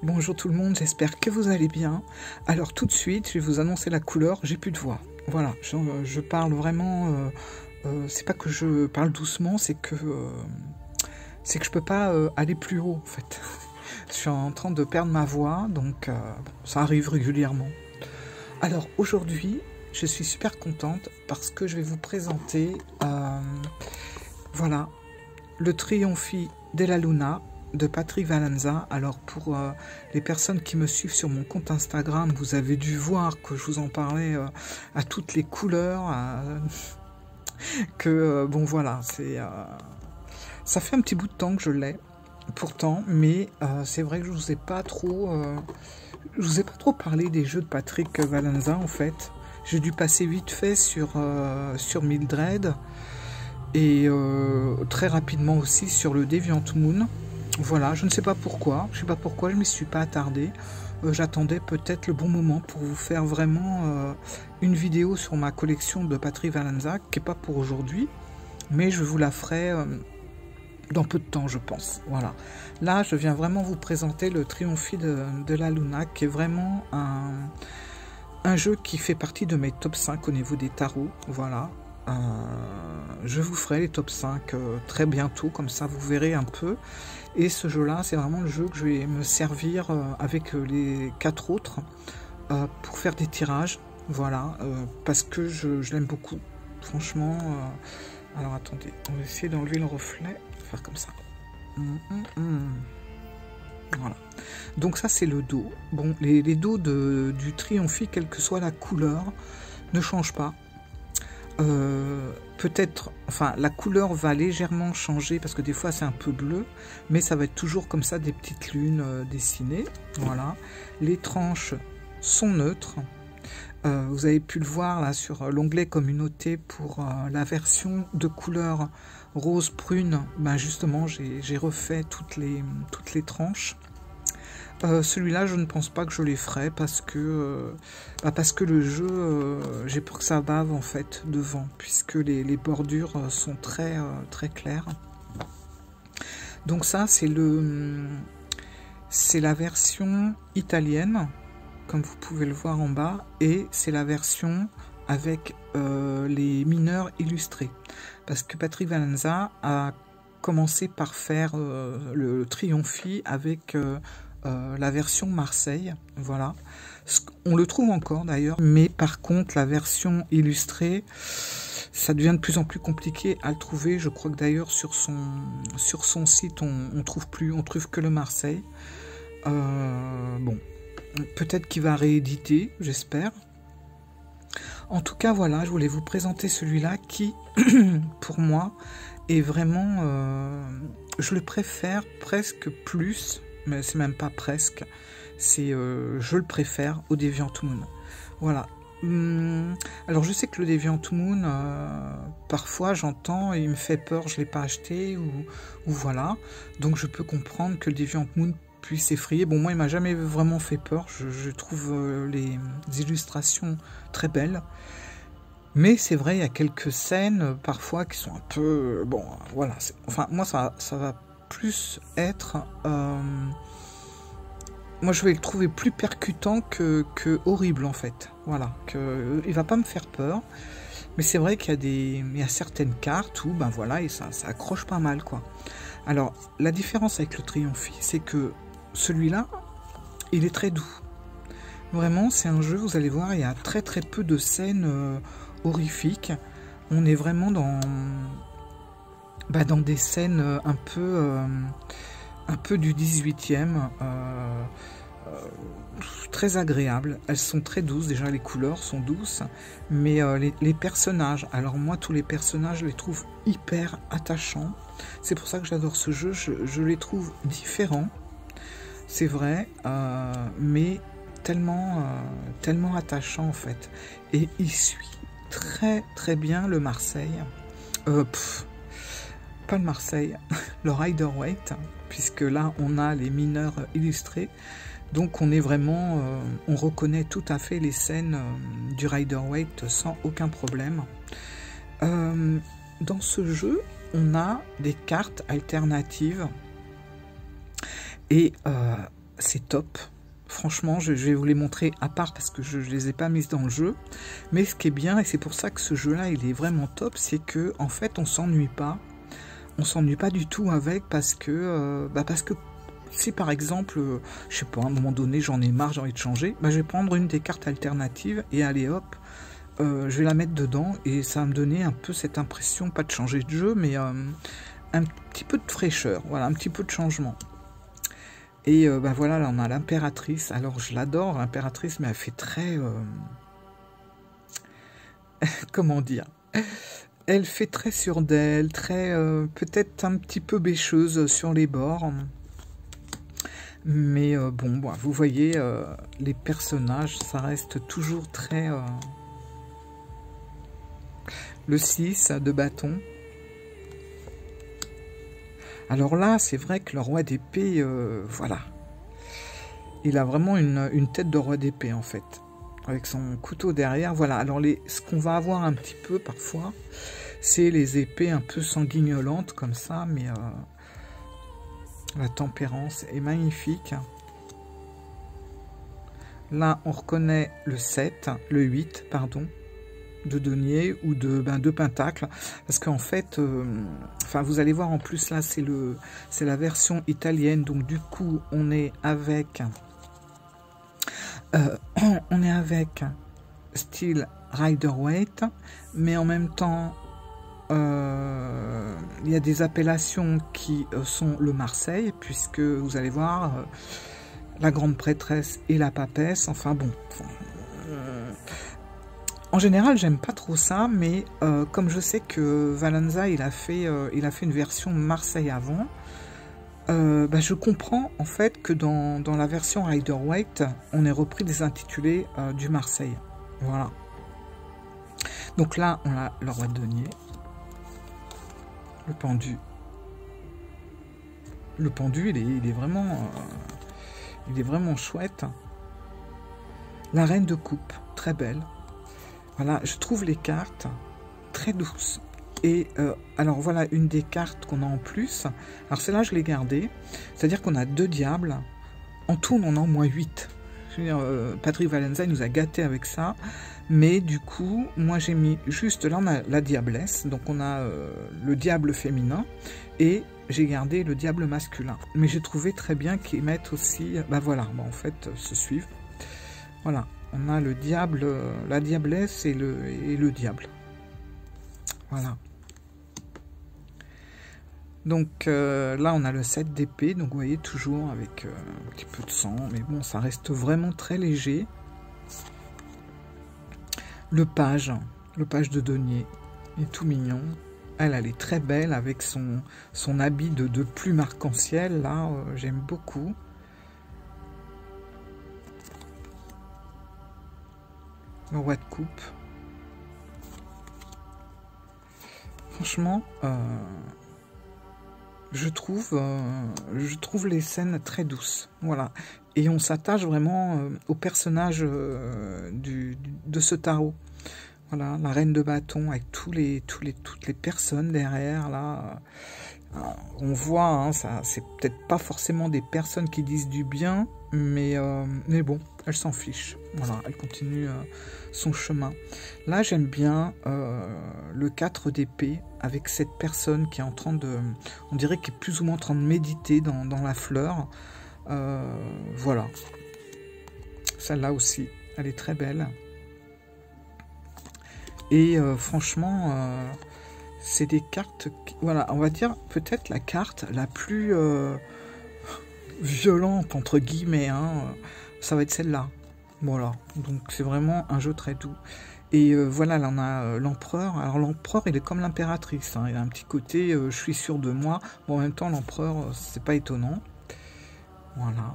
Bonjour tout le monde, j'espère que vous allez bien. Alors tout de suite, je vais vous annoncer la couleur, j'ai plus de voix. Voilà, je parle vraiment... c'est pas que je parle doucement, c'est que je peux pas aller plus haut en fait. Je suis en train de perdre ma voix, donc ça arrive régulièrement. Alors aujourd'hui, je suis super contente parce que je vais vous présenter voilà, le Trionfi della Luna de Patrick Valenza. Alors pour les personnes qui me suivent sur mon compte Instagram, vous avez dû voir que je vous en parlais à toutes les couleurs, que bon voilà, c'est ça fait un petit bout de temps que je l'ai pourtant, mais c'est vrai que je vous ai pas trop parlé des jeux de Patrick Valenza en fait. J'ai dû passer vite fait sur Mildred et très rapidement aussi sur le Deviant Moon. Voilà, je ne sais pas pourquoi, je ne m'y suis pas attardé. J'attendais peut-être le bon moment pour vous faire vraiment une vidéo sur ma collection de Patrick Valenza, qui n'est pas pour aujourd'hui, mais je vous la ferai dans peu de temps, je pense. Voilà. Là, je viens vraiment vous présenter le Trionfi de la Luna, qui est vraiment un jeu qui fait partie de mes top 5 au niveau des tarots. Voilà. Je vous ferai les top 5 très bientôt, comme ça vous verrez un peu. Et ce jeu-là, c'est vraiment le jeu que je vais me servir avec les 4 autres pour faire des tirages. Voilà, parce que je l'aime beaucoup. Franchement, alors attendez, on va essayer d'enlever le reflet. Faire comme ça. Voilà. Donc ça, c'est le dos. Bon, les dos du Trionfi, quelle que soit la couleur, ne changent pas. Peut-être, enfin la couleur va légèrement changer parce que des fois c'est un peu bleu, mais ça va être toujours comme ça des petites lunes dessinées. Voilà, les tranches sont neutres. Vous avez pu le voir là sur l'onglet communauté pour la version de couleur rose prune. Ben justement j'ai refait toutes les tranches. Celui-là, je ne pense pas que je les ferai parce que le jeu, j'ai peur que ça bave en fait devant, puisque les bordures sont très claires. Donc ça, c'est la version italienne, comme vous pouvez le voir en bas, et c'est la version avec les mineurs illustrés, parce que Patrick Valenza a commencé par faire le Trionfi avec la version Marseille, voilà. On le trouve encore d'ailleurs, mais par contre la version illustrée, ça devient de plus en plus compliqué à le trouver. Je crois que d'ailleurs sur son site on trouve que le Marseille. Bon, peut-être qu'il va rééditer, j'espère. En tout cas voilà, je voulais vous présenter celui-là qui, pour moi, est vraiment, je le préfère presque plus. Mais c'est même pas presque, c'est je le préfère au Deviant Moon. Voilà. Alors je sais que le Deviant Moon, parfois j'entends et il me fait peur, je l'ai pas acheté ou voilà. Donc je peux comprendre que le Deviant Moon puisse effrayer. Bon, moi il m'a jamais vraiment fait peur. Je trouve les illustrations très belles. Mais c'est vrai, il y a quelques scènes parfois qui sont un peu bon. Voilà. Enfin moi ça va plus être moi je vais le trouver plus percutant que horrible en fait, voilà, il va pas me faire peur, mais c'est vrai qu'il y a certaines cartes où ben voilà, et ça accroche pas mal quoi. Alors la différence avec le Trionfi, c'est que celui-là il est très doux, vraiment c'est un jeu, vous allez voir, il y a très peu de scènes horrifiques. On est vraiment dans des scènes un peu du 18e, très agréables. Elles sont très douces, déjà les couleurs sont douces, mais les personnages, alors moi tous les personnages je les trouve hyper attachants. C'est pour ça que j'adore ce jeu, je les trouve différents, c'est vrai, mais tellement attachants en fait. Et il suit très bien le Marseille. Pas le Marseille, le Rider-Waite, puisque là on a les mineurs illustrés, donc on est vraiment, on reconnaît tout à fait les scènes du Rider-Waite sans aucun problème. Dans ce jeu, on a des cartes alternatives et c'est top. Franchement, je vais vous les montrer à part parce que je ne les ai pas mises dans le jeu. Mais ce qui est bien, et c'est pour ça que ce jeu-là, il est vraiment top, c'est que en fait, on s'ennuie pas. On s'ennuie pas du tout avec parce que si par exemple, je sais pas, à un moment donné, j'en ai marre, j'ai envie de changer, je vais prendre une des cartes alternatives et allez hop, je vais la mettre dedans et ça va me donner un peu cette impression, pas de changer de jeu, mais un petit peu de fraîcheur, voilà, un petit peu de changement. Et voilà, là on a l'impératrice. Alors je l'adore, l'impératrice, mais elle fait très... comment dire? Elle fait très sûre d'elle, très peut-être un petit peu bêcheuse sur les bords. Mais bon, vous voyez, les personnages, ça reste toujours très... Le 6 de bâton. Alors là, c'est vrai que le roi d'épée, voilà. Il a vraiment une tête de roi d'épée, en fait. Avec son couteau derrière. Voilà, alors ce qu'on va avoir un petit peu, parfois, c'est les épées un peu sanguignolantes, comme ça. Mais la tempérance est magnifique. Là, on reconnaît le 7, le 8, pardon. De denier ou de pentacle, parce qu'en fait vous allez voir, en plus là c'est la version italienne, donc du coup on est avec style Rider-Waite, mais en même temps il y a des appellations qui sont le Marseille, puisque vous allez voir la grande prêtresse et la papesse, enfin bon, en général, j'aime pas trop ça, mais comme je sais que Valenza, il a fait une version Marseille avant, je comprends en fait que dans la version Rider-Waite, on ait repris des intitulés du Marseille. Voilà. Donc là, on a le roi de denier, le pendu. Le pendu, il est vraiment chouette. La reine de coupe, très belle. Voilà, je trouve les cartes très douces. Et alors voilà une des cartes qu'on a en plus. Alors celle-là, je l'ai gardée. C'est-à-dire qu'on a 2 diables. En tout, on en a au moins 8. Je veux dire, Patrick Valenza, il nous a gâtés avec ça. Mais du coup, moi j'ai mis juste... Là, on a la diablesse. Donc on a le diable féminin. Et j'ai gardé le diable masculin. Mais j'ai trouvé très bien qu'ils mettent aussi... en fait, se suivent. Voilà. On a le diable, la diablesse et le diable. Voilà. Donc là, on a le 7 d'épée. Donc vous voyez, toujours avec un petit peu de sang. Mais bon, ça reste vraiment très léger. Le page de denier est tout mignon. Elle est très belle avec son habit de plume arc-en-ciel. Là, j'aime beaucoup. Le roi de coupe. Franchement, je trouve les scènes très douces. Voilà. Et on s'attache vraiment au personnage de ce tarot. Voilà, la reine de bâton avec toutes les personnes derrière. Là, on voit, hein, ça, c'est peut-être pas forcément des personnes qui disent du bien, mais bon, elle s'en fiche. Voilà, elle continue son chemin. Là, j'aime bien le 4 d'épée avec cette personne qui est en train de... On dirait qu'elle est plus ou moins en train de méditer dans la fleur. Voilà. Celle-là aussi, elle est très belle. Et franchement, c'est des cartes... Voilà, on va dire peut-être la carte la plus violente, entre guillemets, hein, ça va être celle-là. Voilà, donc c'est vraiment un jeu très doux. Et voilà, là on a l'empereur. Alors l'empereur, il est comme l'impératrice, hein. Il a un petit côté je suis sûr de moi. Bon, en même temps, l'empereur, c'est pas étonnant. Voilà.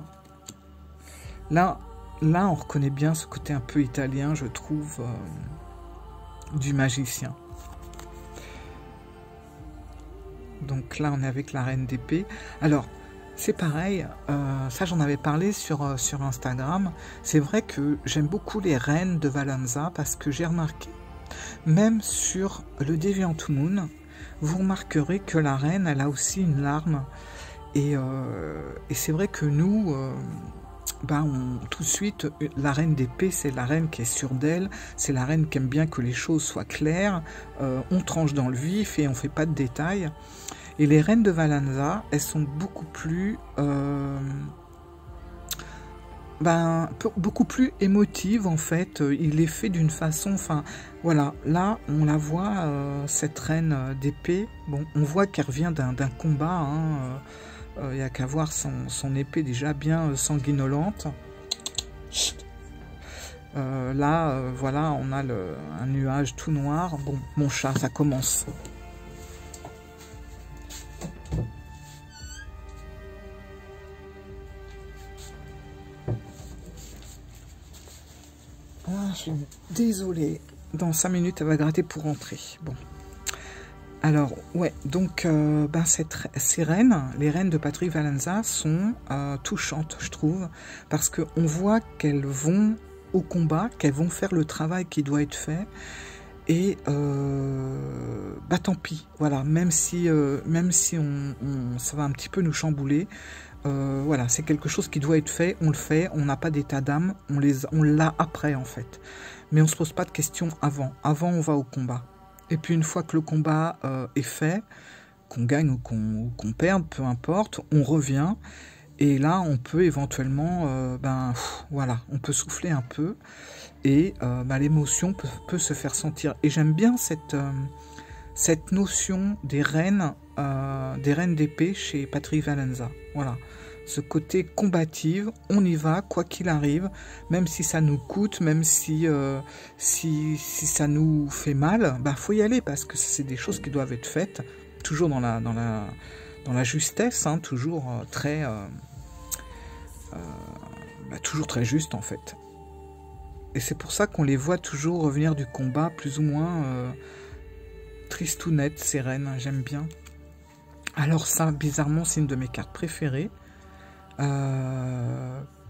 Là, on reconnaît bien ce côté un peu italien, je trouve, du magicien. Donc là, on est avec la reine d'épée. Alors, c'est pareil, ça j'en avais parlé sur Instagram. C'est vrai que j'aime beaucoup les reines de Valenza parce que j'ai remarqué, même sur le Deviant Moon, vous remarquerez que la reine, elle a aussi une larme. Et c'est vrai que nous, tout de suite, la reine d'épée, c'est la reine qui est sûre d'elle, c'est la reine qui aime bien que les choses soient claires, on tranche dans le vif et on fait pas de détails. Et les reines de Valenza, elles sont beaucoup plus... beaucoup plus émotive en fait, il est fait d'une façon, enfin voilà, là on la voit, cette reine d'épée, bon on voit qu'elle revient d'un combat, hein, il n'y a qu'à voir son épée déjà bien sanguinolente. Là voilà, on a un nuage tout noir, bon mon chat ça commence. Je suis désolée. Dans 5 minutes, elle va gratter pour rentrer. Bon. Alors, ouais, donc, ces reines, les reines de Patrick Valenza, sont touchantes, je trouve, parce qu'on voit qu'elles vont au combat, qu'elles vont faire le travail qui doit être fait, et tant pis, voilà, même si ça va un petit peu nous chambouler, voilà, c'est quelque chose qui doit être fait, on le fait, on n'a pas d'état d'âme, on l'a après en fait. Mais on ne se pose pas de questions avant. Avant, on va au combat. Et puis une fois que le combat est fait, qu'on gagne ou qu'on perde, peu importe, on revient. Et là, on peut éventuellement, voilà, on peut souffler un peu. Et l'émotion peut se faire sentir. Et j'aime bien cette notion des reines d'épée chez Patrick Valenza. Voilà, ce côté combatif, on y va quoi qu'il arrive, même si ça nous coûte, même si ça nous fait mal, faut y aller parce que c'est des choses qui doivent être faites, toujours dans la justesse, hein, toujours toujours très juste en fait. Et c'est pour ça qu'on les voit toujours revenir du combat plus ou moins tristounettes, ces reines, j'aime bien. Alors ça, bizarrement, c'est une de mes cartes préférées.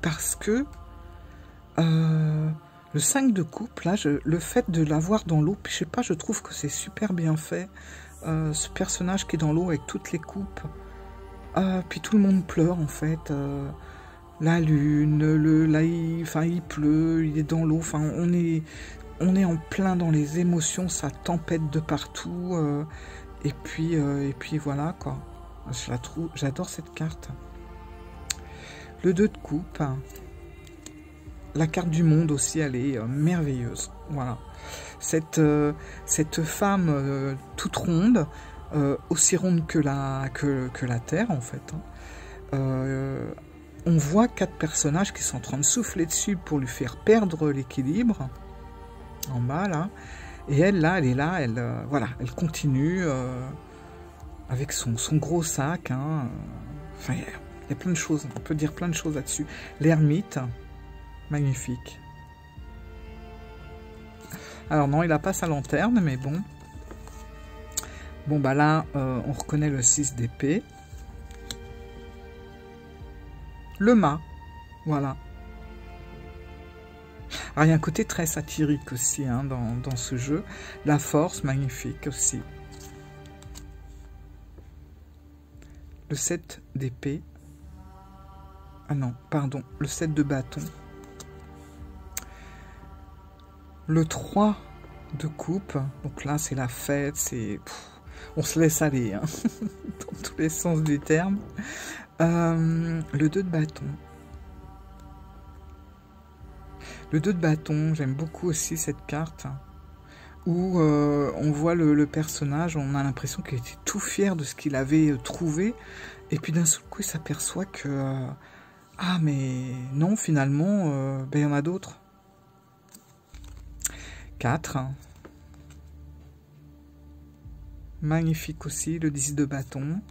Parce que le 5 de coupe, là, le fait de l'avoir dans l'eau, je sais pas, je trouve que c'est super bien fait. Ce personnage qui est dans l'eau avec toutes les coupes. Puis tout le monde pleure, en fait. La lune, il pleut, il est dans l'eau. Enfin, on est en plein dans les émotions, ça tempête de partout. Et puis voilà, quoi. J'adore cette carte. Le 2 de coupe. La carte du monde aussi, elle est merveilleuse. Voilà. Cette femme toute ronde, aussi ronde que la Terre, en fait. On voit 4 personnages qui sont en train de souffler dessus pour lui faire perdre l'équilibre. En bas, là. Et elle, là, elle est là, voilà, elle continue avec son gros sac. Hein. Enfin, il y a plein de choses, on peut dire plein de choses là-dessus. L'ermite, magnifique. Alors non, il n'a pas sa lanterne, mais bon. Bon, là, on reconnaît le 6 d'épée. Le mât, voilà. Alors, il y a un côté très satirique aussi hein, dans ce jeu. La force, magnifique aussi. Le 7 d'épée. Ah non, pardon, le 7 de bâton. Le 3 de coupe. Donc là, c'est la fête, c'est... On se laisse aller, hein, dans tous les sens du terme. Le 2 de bâton. Le 2 de bâton, j'aime beaucoup aussi cette carte. Où on voit le personnage, on a l'impression qu'il était tout fier de ce qu'il avait trouvé. Et puis d'un seul coup, il s'aperçoit que... ah, mais non, finalement, il y en a d'autres. 4. Magnifique aussi, le 10 de bâton.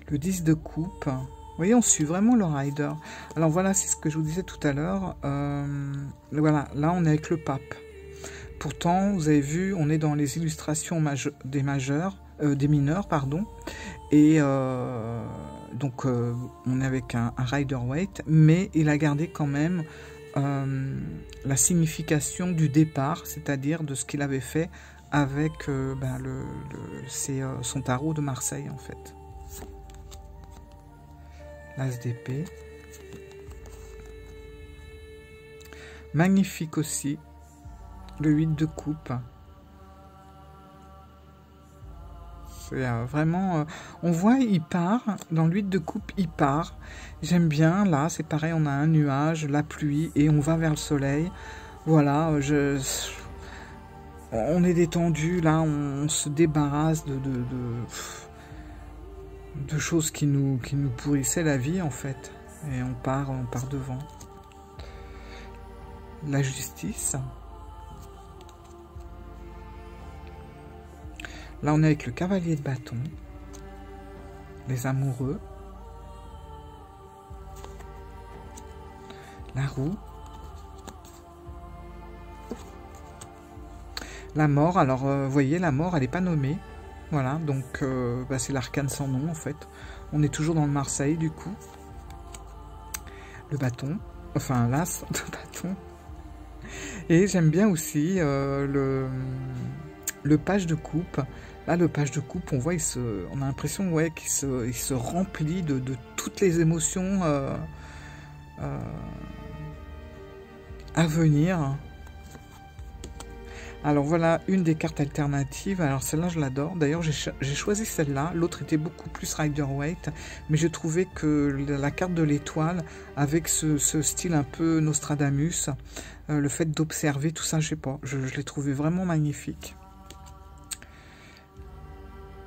Le 10 de coupe. Vous voyez, on suit vraiment le rider. Alors voilà, c'est ce que je vous disais tout à l'heure. Voilà, là, on est avec le pape. Pourtant, vous avez vu, on est dans les illustrations des mineurs, pardon. Et donc, on est avec un Rider-Waite, mais il a gardé quand même la signification du départ, c'est-à-dire de ce qu'il avait fait avec son tarot de Marseille, en fait. l'as d'épée. Magnifique aussi, le 8 de coupe. C'est vraiment... on voit, il part, dans le 8 de coupe, il part. J'aime bien, là, c'est pareil, on a un nuage, la pluie, et on va vers le soleil. Voilà, on est détendu, là, on se débarrasse de choses qui nous pourrissaient la vie, en fait. Et on part devant. La justice. Là, on est avec le cavalier de bâton. Les amoureux. La roue. La mort. Alors, vous voyez, la mort, elle n'est pas nommée. Voilà, donc c'est l'arcane sans nom, en fait. On est toujours dans le Marseille, du coup. Le bâton. Enfin, l'as de bâton. Et j'aime bien aussi le page de coupe. Là, le page de coupe, on voit, on a l'impression ouais, qu'il se remplit de toutes les émotions à venir. Alors voilà une des cartes alternatives. Alors celle-là, je l'adore. D'ailleurs, j'ai choisi celle-là. L'autre était beaucoup plus Rider-Waite. Mais je trouvais que la carte de l'étoile, avec ce style un peu Nostradamus, le fait d'observer tout ça, je sais pas. Je l'ai trouvé vraiment magnifique.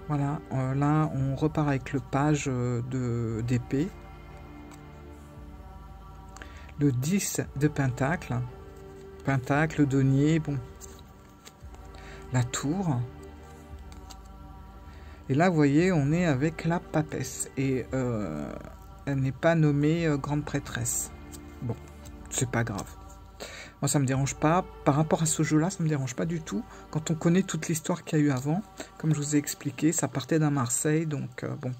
Voilà, là on repart avec le page d'épée. Le 10 de pentacle. Pentacle, denier, bon. La tour. Et là, vous voyez, on est avec la papesse. Et elle n'est pas nommée grande prêtresse. Bon, c'est pas grave. Moi, ça me dérange pas. Par rapport à ce jeu-là, ça me dérange pas du tout. Quand on connaît toute l'histoire qu'il y a eu avant, comme je vous ai expliqué, ça partait d'un Marseille, donc bon.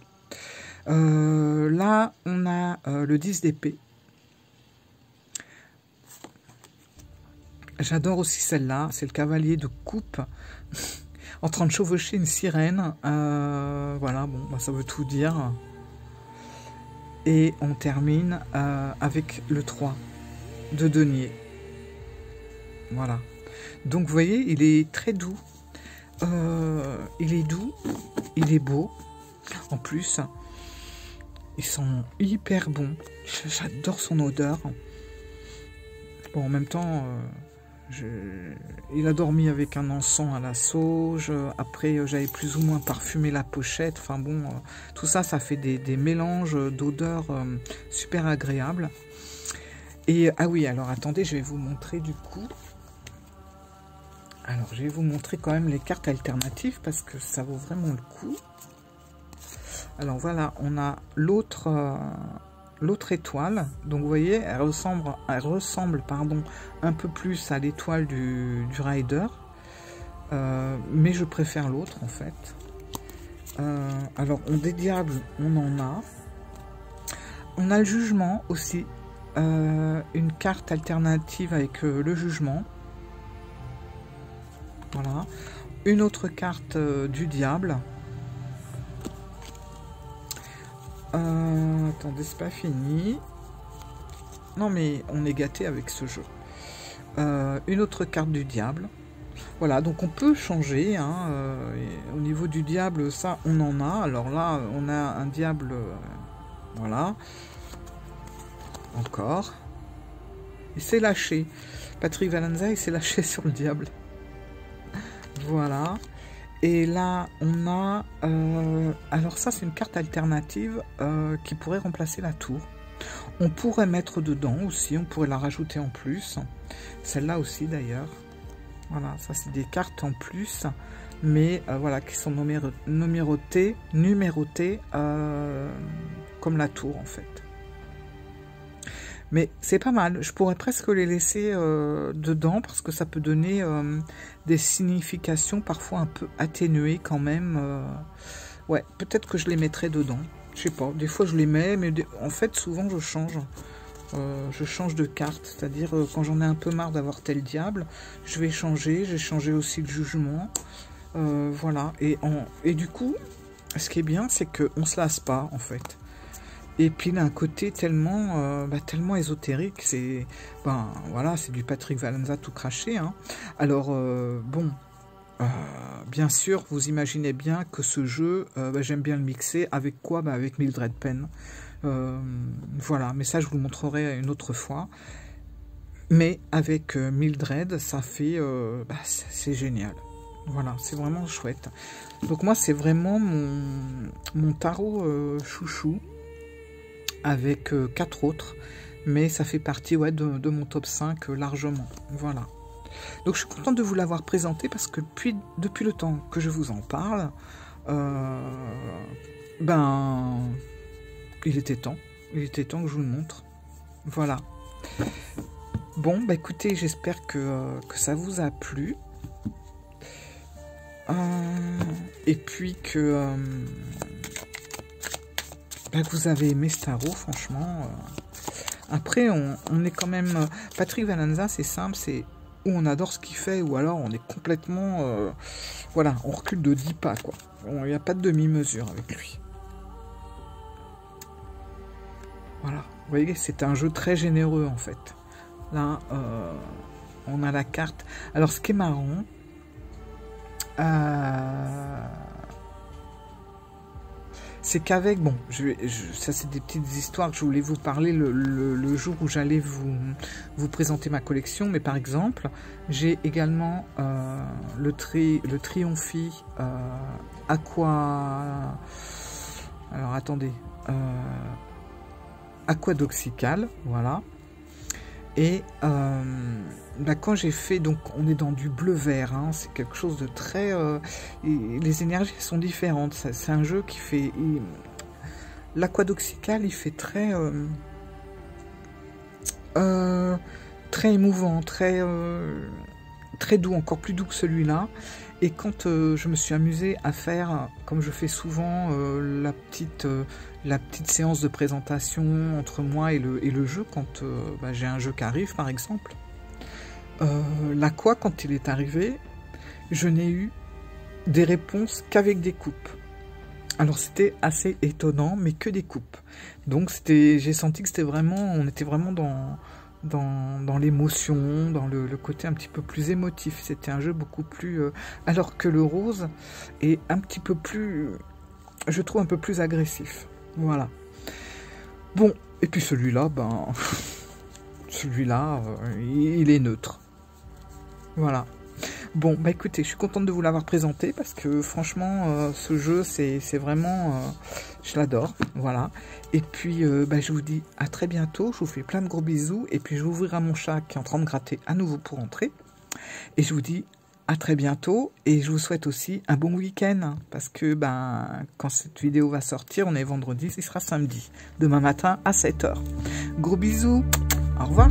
Là, on a le 10 d'épée. J'adore aussi celle-là. C'est le cavalier de coupe en train de chevaucher une sirène. Voilà, bon, bah, ça veut tout dire. Et on termine avec le 3 de denier. Voilà. Donc, vous voyez, il est très doux. Il est doux. Il est beau. En plus, ils sont hyper bons. J'adore son odeur. Bon, en même temps, il a dormi avec un encens à la sauge. Après, j'avais plus ou moins parfumé la pochette. Enfin bon, tout ça, ça fait des mélanges d'odeurs super agréables. Et, ah oui, alors attendez, je vais vous montrer du coup... Alors, je vais vous montrer quand même les cartes alternatives parce que ça vaut vraiment le coup. Alors voilà, on a l'autre étoile. Donc vous voyez, elle ressemble pardon, un peu plus à l'étoile du Rider. Mais je préfère l'autre en fait. Alors, des diables, on en a. On a le jugement aussi. Une carte alternative avec le jugement. Voilà. Une autre carte du diable. Attendez, c'est pas fini. Non, mais on est gâté avec ce jeu. Une autre carte du diable. Voilà, donc on peut changer. Hein, au niveau du diable, ça, on en a. Alors là, on a un diable. Voilà. Encore. Il s'est lâché. Patrick Valenza, il s'est lâché sur le diable. Voilà. Et là, on a... alors ça, c'est une carte alternative qui pourrait remplacer la tour. On pourrait mettre dedans aussi, on pourrait la rajouter en plus. Celle-là aussi, d'ailleurs. Voilà, ça, c'est des cartes en plus. Mais voilà, qui sont numérotées comme la tour, en fait. Mais c'est pas mal. Je pourrais presque les laisser dedans parce que ça peut donner des significations parfois un peu atténuées quand même. Ouais, peut-être que je les mettrai dedans. Je sais pas. Des fois je les mets, mais en fait souvent je change. Je change de carte. C'est-à-dire quand j'en ai un peu marre d'avoir tel diable, je vais changer. J'ai changé aussi le jugement. Voilà. Et du coup, ce qui est bien, c'est qu'on se lasse pas en fait. Et puis il a un côté tellement, tellement ésotérique, c'est voilà, c'est du Patrick Valleza tout craché, hein. Alors bon, bien sûr, vous imaginez bien que ce jeu, j'aime bien le mixer avec quoi? Avec Mildred Penn. Voilà, mais ça je vous le montrerai une autre fois. Mais avec Mildred, ça fait, c'est génial. Voilà, c'est vraiment chouette. Donc moi, c'est vraiment mon tarot chouchou, avec 4 autres, mais ça fait partie de mon top 5 largement. Voilà. Donc je suis contente de vous l'avoir présenté, parce que depuis le temps que je vous en parle, il était temps que je vous le montre. Voilà. Bon, écoutez, j'espère que ça vous a plu. Et puis que vous avez aimé ce tarot, franchement. Après, on est quand même... Patrick Valleza, c'est simple, c'est où on adore ce qu'il fait, ou alors on est complètement... voilà, on recule de 10 pas, quoi. Il n'y a pas de demi-mesure avec lui. Voilà, vous voyez, c'est un jeu très généreux, en fait. Là, on a la carte. Alors, ce qui est marrant... c'est qu'avec, bon, ça c'est des petites histoires que je voulais vous parler le jour où j'allais vous présenter ma collection, mais par exemple, j'ai également le Triomphi Aqua, alors attendez, Aquadoxical, voilà. Et quand j'ai fait, donc on est dans du bleu-vert, hein, c'est quelque chose de très... les énergies sont différentes, c'est un jeu qui fait... L'Aquadoxical, il fait très... très émouvant, très doux, encore plus doux que celui-là. Et quand je me suis amusée à faire, comme je fais souvent, la petite séance de présentation entre moi et le jeu, quand j'ai un jeu qui arrive, par exemple, l'Aqua, quand il est arrivé, je n'ai eu des réponses qu'avec des coupes. Alors c'était assez étonnant, mais que des coupes. Donc j'ai senti que c'était vraiment, on était vraiment dans l'émotion, dans le côté un petit peu plus émotif. C'était un jeu beaucoup plus... alors que le rose est un petit peu plus... je trouve un peu plus agressif. Voilà. Bon, et puis celui-là, celui-là, il est neutre. Voilà. Bon, écoutez, je suis contente de vous l'avoir présenté, parce que franchement, ce jeu, c'est vraiment... je l'adore, voilà. Et puis, je vous dis à très bientôt, je vous fais plein de gros bisous, et puis je vais ouvrir à mon chat qui est en train de gratter à nouveau pour entrer. Et je vous dis à très bientôt, et je vous souhaite aussi un bon week-end, parce que quand cette vidéo va sortir, on est vendredi, ce sera samedi, demain matin à 7 h. Gros bisous, au revoir.